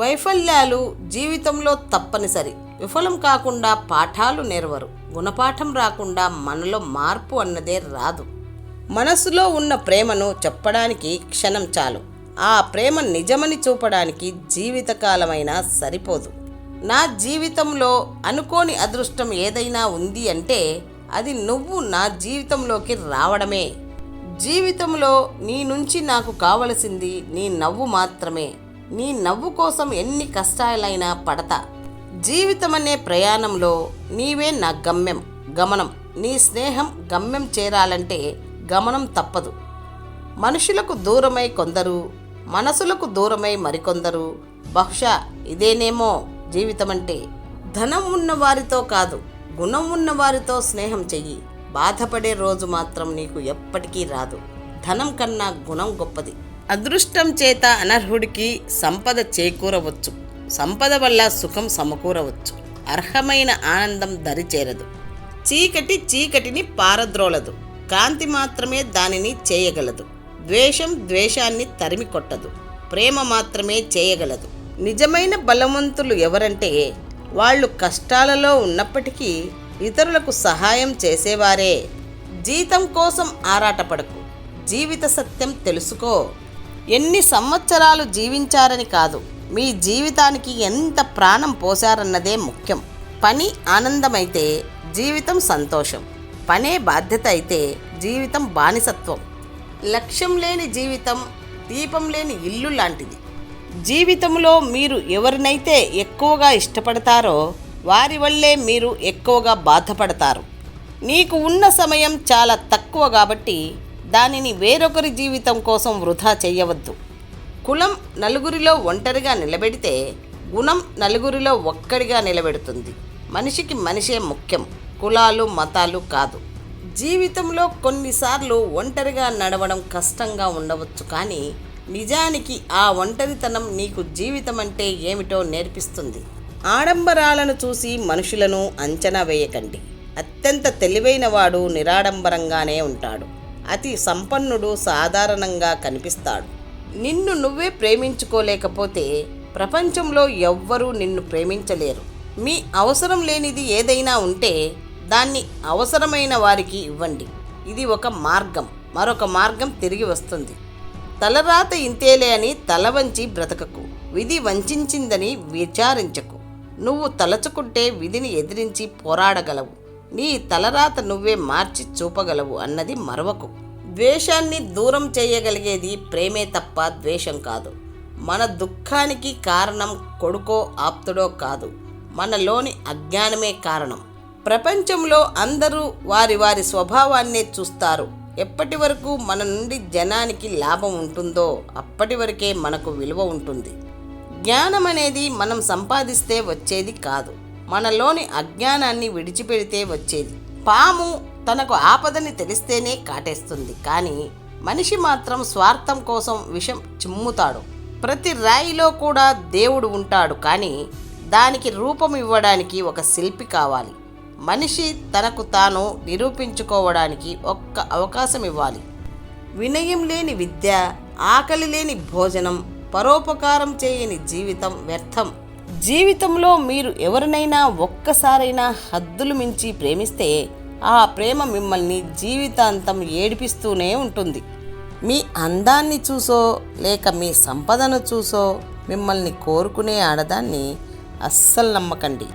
వైఫల్యాలు జీవితంలో తప్పనిసరి. విఫలం కాకుండా పాఠాలు నేర్వరు. గుణపాఠం రాకుండా మనలో మార్పు అన్నదే రాదు. మనసులో ఉన్న ప్రేమను చెప్పడానికి క్షణం చాలు. ఆ ప్రేమ నిజమని చూపడానికి జీవితకాలమైనా సరిపోదు. నా జీవితంలో అనుకోని అదృష్టం ఏదైనా ఉంది అంటే అది నువ్వు నా జీవితంలోకి రావడమే. జీవితంలో నీ నుంచి నాకు కావలసింది నీ నవ్వు మాత్రమే. నీ నవ్వు కోసం ఎన్ని కష్టాలైనా పడతా. జీవితమనే ప్రయాణంలో నీవే నా గమనం. నీ స్నేహం గమ్యం చేరాలంటే గమనం తప్పదు. మనుషులకు దూరమై కొందరు, మనసులకు దూరమై మరికొందరు. బహుశా ఇదేనేమో జీవితమంటే. ధనం ఉన్నవారితో కాదు, గుణం ఉన్నవారితో స్నేహం చెయ్యి. బాధపడే రోజు మాత్రం నీకు ఎప్పటికీ రాదు. ధనం కన్నా గుణం గొప్పది. అదృష్టం చేత అనర్హుడికి సంపద చేకూరవచ్చు. సంపద వల్ల సుఖం సమకూరవచ్చు. అర్హమైన ఆనందం దరిచేరదు. చీకటి చీకటిని పారద్రోలదు. కాంతి మాత్రమే దానిని చేయగలదు. ద్వేషం ద్వేషాన్ని తరిమి కొట్టదు. ప్రేమ మాత్రమే చేయగలదు. నిజమైన బలవంతులు ఎవరంటే వాళ్ళు కష్టాలలో ఉన్నప్పటికీ ఇతరులకు సహాయం చేసేవారే. జీతం కోసం ఆరాటపడకు. జీవిత సత్యం తెలుసుకో. ఎన్ని సంవత్సరాలు జీవించారని కాదు, మీ జీవితానికి ఎంత ప్రాణం పోశారన్నదే ముఖ్యం. పని ఆనందమైతే జీవితం సంతోషం. పనే బాధ్యత అయితే జీవితం బానిసత్వం. లక్ష్యం లేని జీవితం దీపం లేని ఇల్లు లాంటిది. జీవితంలో మీరు ఎవరినైతే ఎక్కువగా ఇష్టపడతారో వారి వల్లే మీరు ఎక్కువగా బాధపడతారు. నీకు ఉన్న సమయం చాలా తక్కువ కాబట్టి దానిని వేరొకరి జీవితం కోసం వృధా చెయ్యవద్దు. కులం నలుగురిలో ఒంటరిగా నిలబెడితే గుణం నలుగురిలో ఒక్కడిగా నిలబెడుతుంది. మనిషికి మనిషే ముఖ్యం, కులాలు మతాలు కాదు. జీవితంలో కొన్నిసార్లు ఒంటరిగా నడవడం కష్టంగా ఉండవచ్చు, కానీ నిజానికి ఆ ఒంటరితనం నీకు జీవితం అంటే ఏమిటో నేర్పిస్తుంది. ఆడంబరాలను చూసి మనుషులను అంచనా వేయకండి. అత్యంత తెలివైన వాడు నిరాడంబరంగానే ఉంటాడు. అతి సంపన్నుడు సాధారణంగా కనిపిస్తాడు. నిన్ను నువ్వే ప్రేమించుకోలేకపోతే ప్రపంచంలో ఎవ్వరూ నిన్ను ప్రేమించలేరు. మీ అవసరం లేనిది ఏదైనా ఉంటే దాన్ని అవసరమైన వారికి ఇవ్వండి. ఇది ఒక మార్గం. మరొక మార్గం తిరిగి వస్తుంది. తలరాత ఇంతేలే అని తల వంచి బ్రతకకు. విధి వంచిందని విచారించకు. నువ్వు తలచుకుంటే విధిని ఎదిరించి పోరాడగలవు. నీ తలరాత నువ్వే మార్చి చూపగలవు అన్నది మరవకు. ద్వేషాన్ని దూరం చేయగలిగేది ప్రేమే తప్ప ద్వేషం కాదు. మన దుఃఖానికి కారణం కొడుకో ఆప్తుడో కాదు, మనలోని అజ్ఞానమే కారణం. ప్రపంచంలో అందరూ వారి వారి స్వభావాన్నే చూస్తారు. ఎప్పటి వరకు మన నుండి జనానికి లాభం ఉంటుందో అప్పటి వరకే మనకు విలువ ఉంటుంది. జ్ఞానం అనేది మనం సంపాదిస్తే వచ్చేది కాదు, మనలోని అజ్ఞానాన్ని విడిచిపెడితే వచ్చేది. పాము తనకు ఆపదని తెలిస్తేనే కాటేస్తుంది, కానీ మనిషి మాత్రం స్వార్థం కోసం విషం చిమ్ముతాడు. ప్రతి రాయిలో కూడా దేవుడు ఉంటాడు, కానీ దానికి రూపం ఇవ్వడానికి ఒక శిల్పి కావాలి. మనిషి తనకు తాను నిరూపించుకోవడానికి ఒక్క అవకాశం ఇవ్వాలి. వినయం లేని విద్య, ఆకలి లేని భోజనం, పరోపకారం చేయని జీవితం వ్యర్థం. జీవితంలో మీరు ఎవరినైనా ఒక్కసారైనా హద్దులు మించి ప్రేమిస్తే ఆ ప్రేమ మిమ్మల్ని జీవితాంతం ఏడిపిస్తూనే ఉంటుంది. మీ అందాన్ని చూసో లేక మీ సంపదను చూసో మిమ్మల్ని కోరుకునే ఆడదాన్ని అస్సలు నమ్మకండి.